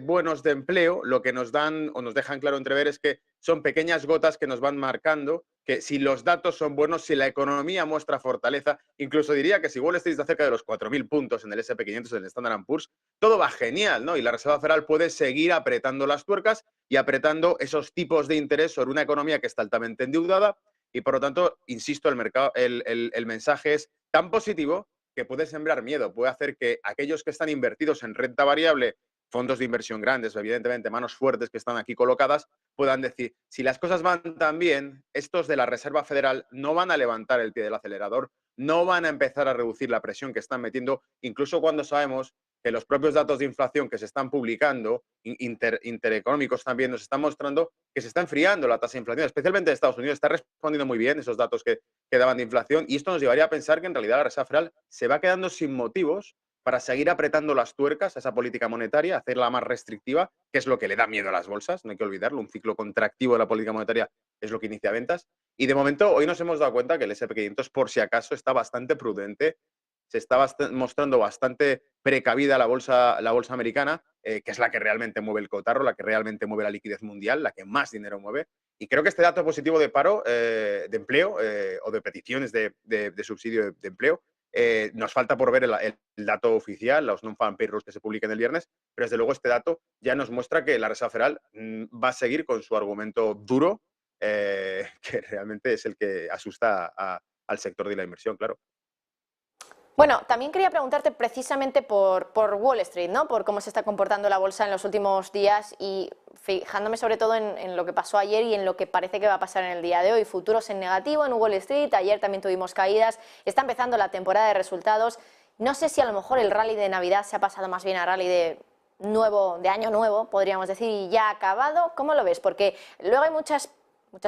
buenos de empleo lo que nos dan o nos dejan claro entrever es que son pequeñas gotas que nos van marcando que si los datos son buenos, si la economía muestra fortaleza, incluso diría que si Wall Street está cerca de los 4.000 puntos en el S&P 500, en el Standard & Poor's, todo va genial, ¿no? Y la Reserva Federal puede seguir apretando las tuercas y apretando esos tipos de interés sobre una economía que está altamente endeudada y, por lo tanto, insisto, el mensaje es tan positivo que puede sembrar miedo, puede hacer que aquellos que están invertidos en renta variable, fondos de inversión grandes, evidentemente manos fuertes que están aquí colocadas, puedan decir, si las cosas van tan bien, estos de la Reserva Federal no van a levantar el pie del acelerador, no van a empezar a reducir la presión que están metiendo, incluso cuando sabemos que los propios datos de inflación que se están publicando, intereconómicos también, nos están mostrando que se está enfriando la tasa de inflación, especialmente en Estados Unidos. Está respondiendo muy bien esos datos que daban de inflación y esto nos llevaría a pensar que en realidad la Reserva Federal se va quedando sin motivos para seguir apretando las tuercas a esa política monetaria, hacerla más restrictiva, que es lo que le da miedo a las bolsas, no hay que olvidarlo, un ciclo contractivo de la política monetaria es lo que inicia ventas. Y de momento, hoy nos hemos dado cuenta que el S&P 500, por si acaso, está bastante prudente, se está mostrando bastante precavida la bolsa americana, que es la que realmente mueve el cotarro, la que realmente mueve la liquidez mundial, la que más dinero mueve. Y creo que este dato positivo de paro, de empleo o de peticiones de subsidio de empleo, nos falta por ver el dato oficial, los non-farm payrolls que se publiquen el viernes, pero desde luego este dato ya nos muestra que la Reserva Federal va a seguir con su argumento duro, que realmente es el que asusta al sector de la inversión, claro. Bueno, también quería preguntarte precisamente por Wall Street, ¿no? Por cómo se está comportando la bolsa en los últimos días y fijándome sobre todo en lo que pasó ayer y en lo que parece que va a pasar en el día de hoy. Futuros en negativo en Wall Street, ayer también tuvimos caídas, está empezando la temporada de resultados. No sé si a lo mejor el rally de Navidad se ha pasado más bien a rally de año nuevo, podríamos decir, y ya ha acabado. ¿Cómo lo ves? Porque luego hay muchas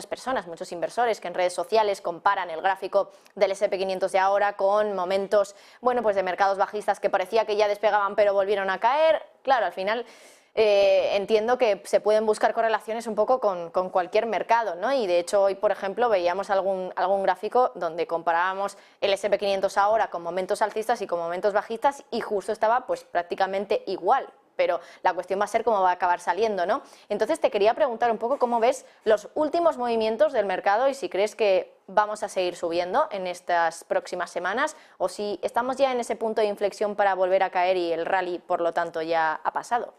personas, muchos inversores que en redes sociales comparan el gráfico del S&P 500 de ahora con momentos, bueno, pues de mercados bajistas que parecía que ya despegaban pero volvieron a caer. Claro, al final entiendo que se pueden buscar correlaciones un poco con cualquier mercado, ¿no? Y de hecho hoy, por ejemplo, veíamos algún gráfico donde comparábamos el S&P 500 ahora con momentos alcistas y con momentos bajistas y justo estaba pues prácticamente igual. Pero la cuestión va a ser cómo va a acabar saliendo, ¿no? Entonces te quería preguntar un poco cómo ves los últimos movimientos del mercado y si crees que vamos a seguir subiendo en estas próximas semanas o si estamos ya en ese punto de inflexión para volver a caer y el rally, por lo tanto, ya ha pasado.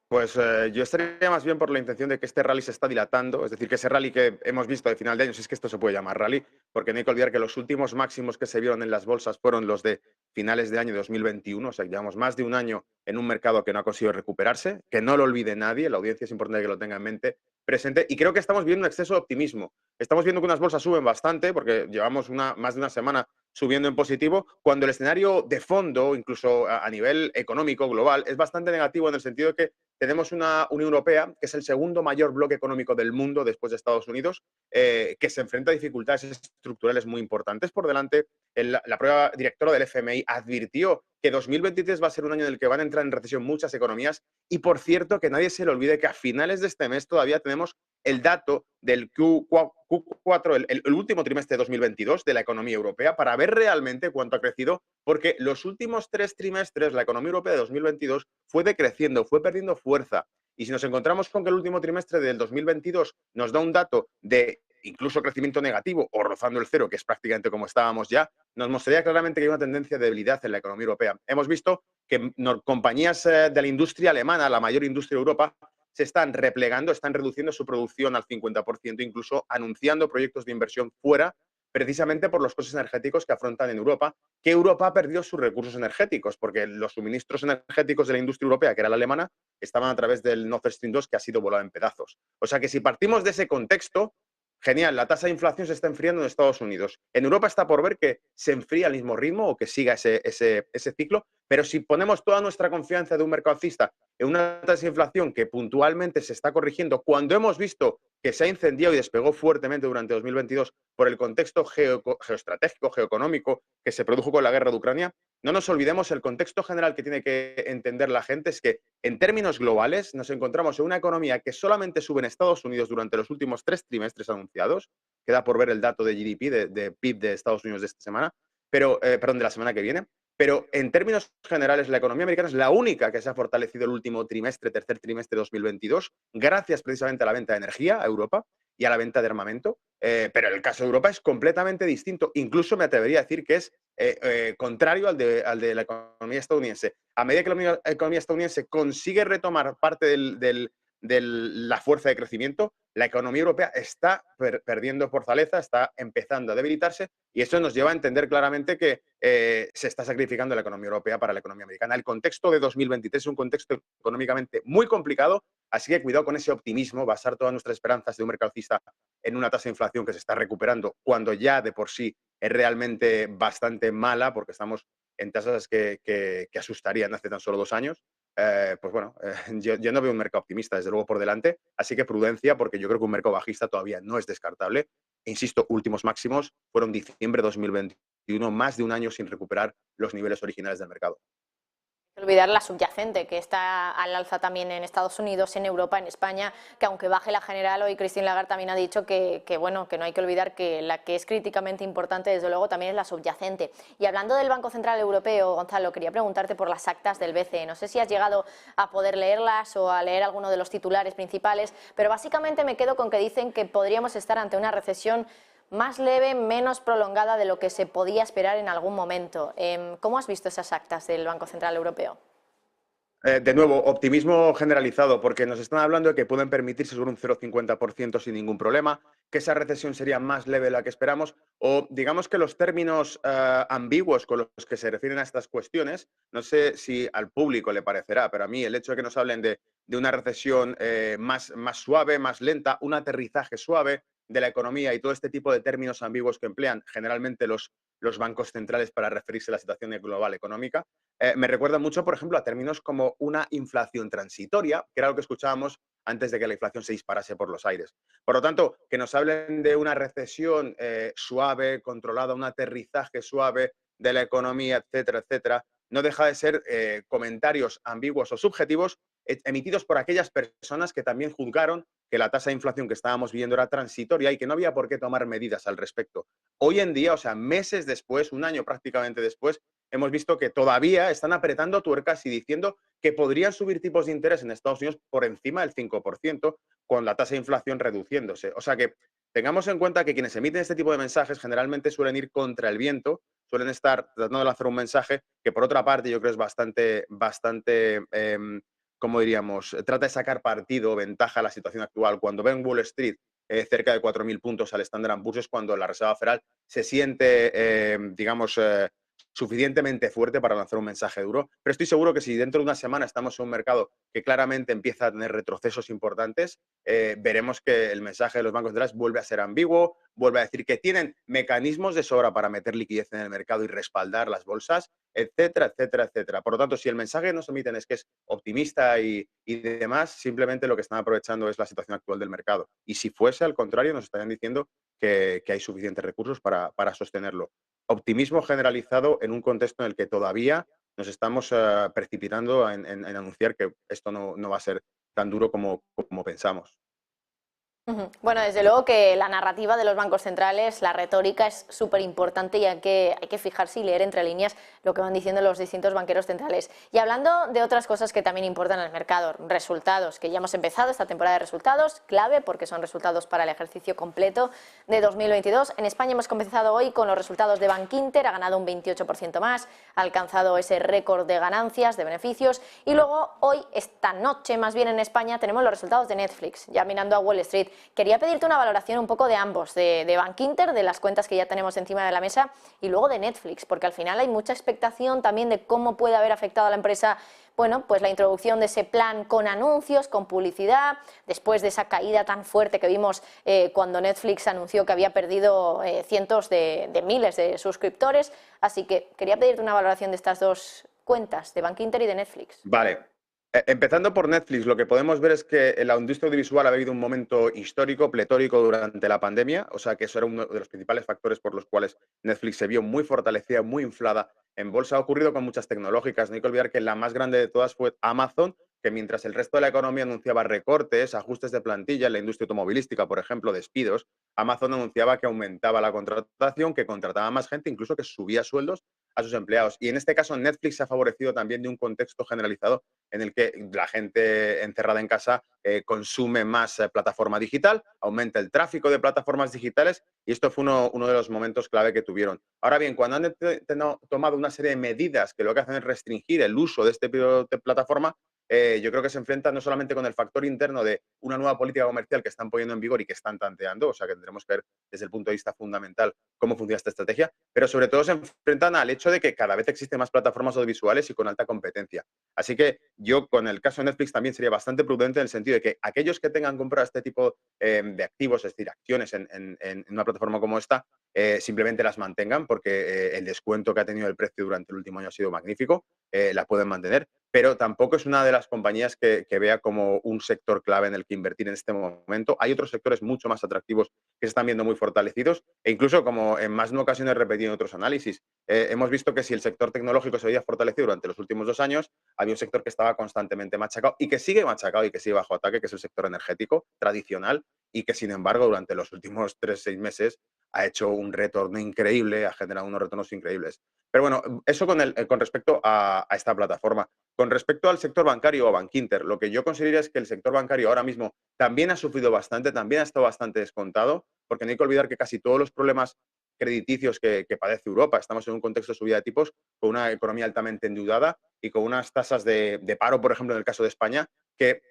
Pues yo estaría más bien por la intención de que este rally se está dilatando, es decir, que ese rally que hemos visto de final de año, si es que esto se puede llamar rally, porque no hay que olvidar que los últimos máximos que se vieron en las bolsas fueron los de finales de año 2021, o sea, llevamos más de un año en un mercado que no ha conseguido recuperarse, que no lo olvide nadie, la audiencia es importante que lo tenga en mente presente, y creo que estamos viendo un exceso de optimismo. Estamos viendo que unas bolsas suben bastante, porque llevamos más de una semana subiendo en positivo, cuando el escenario de fondo, incluso a nivel económico global, es bastante negativo en el sentido de que tenemos una Unión Europea, que es el segundo mayor bloque económico del mundo después de Estados Unidos, que se enfrenta a dificultades estructurales muy importantes por delante. La propia directora del FMI advirtió que 2023 va a ser un año en el que van a entrar en recesión muchas economías y, por cierto, que nadie se le olvide que a finales de este mes todavía tenemos el dato del Q4, el último trimestre de 2022 de la economía europea, para ver realmente cuánto ha crecido, porque los últimos 3 trimestres la economía europea de 2022 fue decreciendo, fue perdiendo fuerza. Y si nos encontramos con que el último trimestre del 2022 nos da un dato de incluso crecimiento negativo o rozando el cero, que es prácticamente como estábamos ya, nos mostraría claramente que hay una tendencia de debilidad en la economía europea. Hemos visto que compañías de la industria alemana, la mayor industria de Europa, se están replegando, están reduciendo su producción al 50%, incluso anunciando proyectos de inversión fuera, precisamente por los costes energéticos que afrontan en Europa, que Europa ha perdido sus recursos energéticos, porque los suministros energéticos de la industria europea, que era la alemana, estaban a través del Nord Stream 2, que ha sido volado en pedazos. O sea que si partimos de ese contexto, genial, la tasa de inflación se está enfriando en Estados Unidos. En Europa está por ver que se enfría al mismo ritmo o que siga ese ciclo, pero si ponemos toda nuestra confianza de un mercado alcista en una tasa de inflación que puntualmente se está corrigiendo, cuando hemos visto que se ha incendiado y despegó fuertemente durante 2022 por el contexto geoestratégico, geoeconómico que se produjo con la guerra de Ucrania, no nos olvidemos el contexto general que tiene que entender la gente es que en términos globales nos encontramos en una economía que solamente sube en Estados Unidos durante los últimos 3 trimestres anunciados, queda por ver el dato de GDP, de PIB de Estados Unidos de esta semana, pero, perdón, de la semana que viene, Pero en términos generales, la economía americana es la única que se ha fortalecido el último trimestre, tercer trimestre de 2022, gracias precisamente a la venta de energía a Europa y a la venta de armamento. Pero el caso de Europa es completamente distinto. Incluso me atrevería a decir que es contrario al de la economía estadounidense. A medida que la economía estadounidense consigue retomar parte de la fuerza de crecimiento, la economía europea está perdiendo fortaleza, está empezando a debilitarse, y eso nos lleva a entender claramente que se está sacrificando la economía europea para la economía americana. El contexto de 2023 es un contexto económicamente muy complicado, así que cuidado con ese optimismo, basar todas nuestras esperanzas de un mercado alcista en una tasa de inflación que se está recuperando cuando ya de por sí es realmente bastante mala, porque estamos en tasas que asustarían hace tan solo 2 años. Pues bueno, yo no veo un mercado optimista, desde luego, por delante, así que prudencia, porque yo creo que un mercado bajista todavía no es descartable. Insisto, últimos máximos fueron diciembre de 2021, más de un año sin recuperar los niveles originales del mercado. Olvidar la subyacente, que está al alza también en Estados Unidos, en Europa, en España, que aunque baje la general, hoy Christine Lagarde también ha dicho bueno, que no hay que olvidar que la que es críticamente importante, desde luego, también es la subyacente. Y hablando del Banco Central Europeo, Gonzalo, quería preguntarte por las actas del BCE. No sé si has llegado a poder leerlas o a leer alguno de los titulares principales, pero básicamente me quedo con que dicen que podríamos estar ante una recesión más leve, menos prolongada de lo que se podía esperar en algún momento. ¿Cómo has visto esas actas del Banco Central Europeo? De nuevo, optimismo generalizado, porque nos están hablando de que pueden permitirse sobre un 0,50% sin ningún problema, que esa recesión sería más leve de la que esperamos, o digamos que los términos ambiguos con los que se refieren a estas cuestiones, no sé si al público le parecerá, pero a mí el hecho de que nos hablen de una recesión más suave, más lenta, un aterrizaje suave de la economía y todo este tipo de términos ambiguos que emplean generalmente los bancos centrales para referirse a la situación global económica, me recuerda mucho, por ejemplo, a términos como una inflación transitoria, que era lo que escuchábamos antes de que la inflación se disparase por los aires. Por lo tanto, que nos hablen de una recesión suave, controlada, un aterrizaje suave de la economía, etcétera, etcétera, no deja de ser comentarios ambiguos o subjetivos emitidos por aquellas personas que también juzgaron que la tasa de inflación que estábamos viviendo era transitoria y que no había por qué tomar medidas al respecto. Hoy en día, o sea, meses después, un año prácticamente después, hemos visto que todavía están apretando tuercas y diciendo que podrían subir tipos de interés en Estados Unidos por encima del 5%, con la tasa de inflación reduciéndose. O sea que tengamos en cuenta que quienes emiten este tipo de mensajes generalmente suelen ir contra el viento, suelen estar tratando de lanzar un mensaje que, por otra parte, yo creo es bastante como diríamos, trata de sacar partido o ventaja a la situación actual. Cuando ven Wall Street cerca de 4.000 puntos al Standard & Poor's es cuando la Reserva Federal se siente, suficientemente fuerte para lanzar un mensaje duro. Pero estoy seguro que si dentro de una semana estamos en un mercado que claramente empieza a tener retrocesos importantes, veremos que el mensaje de los bancos centrales vuelve a ser ambiguo, vuelve a decir que tienen mecanismos de sobra para meter liquidez en el mercado y respaldar las bolsas, etcétera, etcétera, etcétera. Por lo tanto, si el mensaje que nos emiten es que es optimista y demás, simplemente lo que están aprovechando es la situación actual del mercado. Y si fuese al contrario, nos estarían diciendo que hay suficientes recursos para sostenerlo. Optimismo generalizado en un contexto en el que todavía nos estamos precipitando en anunciar que esto no va a ser tan duro como pensamos. Bueno, desde luego que la narrativa de los bancos centrales, la retórica es súper importante y hay que fijarse y leer entre líneas lo que van diciendo los distintos banqueros centrales. Y hablando de otras cosas que también importan al mercado, resultados, que ya hemos empezado esta temporada de resultados, clave porque son resultados para el ejercicio completo de 2022. En España hemos comenzado hoy con los resultados de Bankinter, ha ganado un 28% más, ha alcanzado ese récord de ganancias, de beneficios. Y luego hoy, esta noche más bien en España, tenemos los resultados de Netflix, ya mirando a Wall Street. Quería pedirte una valoración un poco de ambos, de Bankinter, de las cuentas que ya tenemos encima de la mesa, y luego de Netflix, porque al final hay mucha expectación también de cómo puede haber afectado a la empresa, bueno, pues la introducción de ese plan con anuncios, con publicidad, después de esa caída tan fuerte que vimos cuando Netflix anunció que había perdido cientos de miles de suscriptores. Así que quería pedirte una valoración de estas dos cuentas, de Bankinter y de Netflix. Vale. Empezando por Netflix, lo que podemos ver es que la industria audiovisual ha vivido un momento histórico, pletórico durante la pandemia, o sea que eso era uno de los principales factores por los cuales Netflix se vio muy fortalecida, muy inflada en bolsa. Ha ocurrido con muchas tecnológicas, no hay que olvidar que la más grande de todas fue Amazon, que mientras el resto de la economía anunciaba recortes, ajustes de plantilla en la industria automovilística, por ejemplo, despidos, Amazon anunciaba que aumentaba la contratación, que contrataba más gente, incluso que subía sueldos a sus empleados. Y en este caso Netflix se ha favorecido también de un contexto generalizado en el que la gente encerrada en casa consume más plataforma digital, aumenta el tráfico de plataformas digitales y esto fue uno de los momentos clave que tuvieron. Ahora bien, cuando han tomado una serie de medidas que lo que hacen es restringir el uso de este tipo de plataforma, yo creo que se enfrentan no solamente con el factor interno de una nueva política comercial que están poniendo en vigor y que están tanteando, o sea que tendremos que ver desde el punto de vista fundamental cómo funciona esta estrategia, pero sobre todo se enfrentan al hecho de que cada vez existen más plataformas audiovisuales y con alta competencia. Así que yo con el caso de Netflix también sería bastante prudente en el sentido de que aquellos que tengan comprado este tipo de activos, es decir, acciones en una plataforma como esta, simplemente las mantengan porque el descuento que ha tenido el precio durante el último año ha sido magnífico, la pueden mantener, pero tampoco es una de las compañías que vea como un sector clave en el que invertir en este momento. Hay otros sectores mucho más atractivos que se están viendo muy fortalecidos e incluso, como en más de una ocasión he repetido en otros análisis, hemos visto que si el sector tecnológico se había fortalecido durante los últimos 2 años, había un sector que estaba constantemente machacado y que sigue machacado y que sigue bajo ataque, que es el sector energético tradicional y que, sin embargo, durante los últimos 3-6 meses ha hecho un retorno increíble, ha generado unos retornos increíbles. Pero bueno, eso con respecto a esta plataforma. Con respecto al sector bancario o Bankinter, lo que yo consideraría es que el sector bancario ahora mismo también ha sufrido bastante, también ha estado bastante descontado, porque no hay que olvidar que casi todos los problemas crediticios que padece Europa, estamos en un contexto de subida de tipos, con una economía altamente endeudada y con unas tasas de paro, por ejemplo, en el caso de España, que,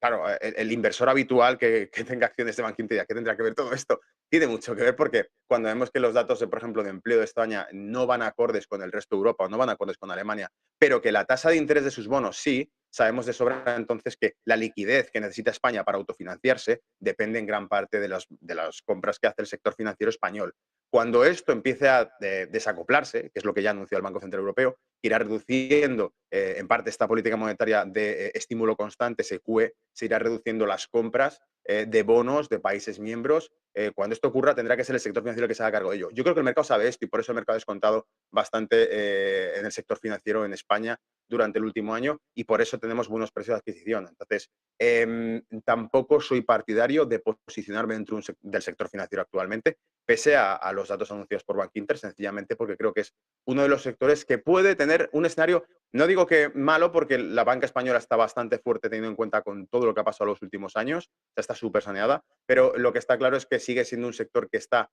claro, el inversor habitual que tenga acciones de Bankinter, ¿qué tendrá que ver todo esto? Tiene mucho que ver porque cuando vemos que los datos, por ejemplo, de empleo de España no van acordes con el resto de Europa o no van acordes con Alemania, pero que la tasa de interés de sus bonos sí, sabemos de sobra entonces que la liquidez que necesita España para autofinanciarse depende en gran parte de las compras que hace el sector financiero español. Cuando esto empiece a desacoplarse, que es lo que ya anunció el Banco Central Europeo, irá reduciendo en parte esta política monetaria de estímulo constante, SQE, se irá reduciendo las compras de bonos de países miembros. Cuando esto ocurra, tendrá que ser el sector financiero el que se haga cargo de ello. Yo creo que el mercado sabe esto y por eso el mercado ha descontado bastante en el sector financiero en España durante el último año y por eso tenemos buenos precios de adquisición. Entonces, tampoco soy partidario de posicionarme dentro del sector financiero actualmente, pese a los datos anunciados por Bankinter, sencillamente porque creo que es uno de los sectores que puede tener un escenario, no digo que malo, porque la banca española está bastante fuerte teniendo en cuenta con todo lo que ha pasado en los últimos años, ya está súper saneada, pero lo que está claro es que sigue siendo un sector que está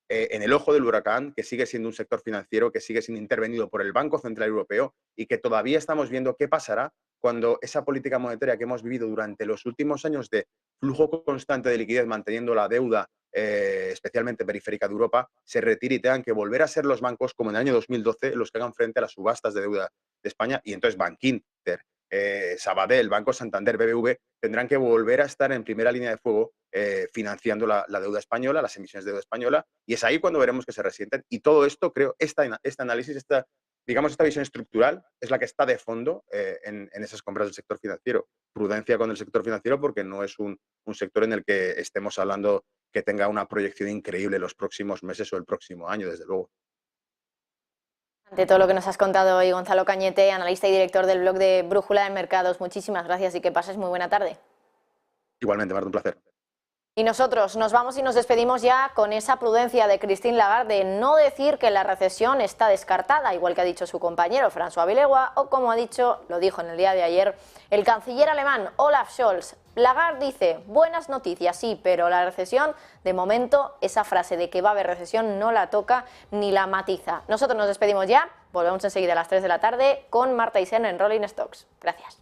en el ojo del huracán, que sigue siendo un sector financiero, que sigue siendo intervenido por el Banco Central Europeo y que todavía estamos viendo qué pasará cuando esa política monetaria que hemos vivido durante los últimos años de flujo constante de liquidez, manteniendo la deuda, especialmente periférica de Europa, se retire y tengan que volver a ser los bancos, como en el año 2012, los que hagan frente a las subastas de deuda de España. Y entonces Bankinter, Sabadell, Banco Santander, BBV, tendrán que volver a estar en primera línea de fuego financiando la deuda española, las emisiones de deuda española, y es ahí cuando veremos que se resienten. Y todo esto, creo, este análisis, esta visión estructural es la que está de fondo en esas compras del sector financiero. Prudencia con el sector financiero porque no es un sector en el que estemos hablando que tenga una proyección increíble los próximos meses o el próximo año, desde luego. Ante todo lo que nos has contado hoy, Gonzalo Cañete, analista y director del blog de Brújula de Mercados, muchísimas gracias y que pases muy buena tarde. Igualmente, Marta, un placer. Y nosotros nos vamos y nos despedimos ya con esa prudencia de Christine Lagarde de no decir que la recesión está descartada, igual que ha dicho su compañero François Villeroy, o como ha dicho, lo dijo en el día de ayer, el canciller alemán Olaf Scholz. Lagarde dice, buenas noticias, sí, pero la recesión, de momento, esa frase de que va a haber recesión no la toca ni la matiza. Nosotros nos despedimos ya, volvemos enseguida a las 3 de la tarde con Marta Isen en Rolling Stocks. Gracias.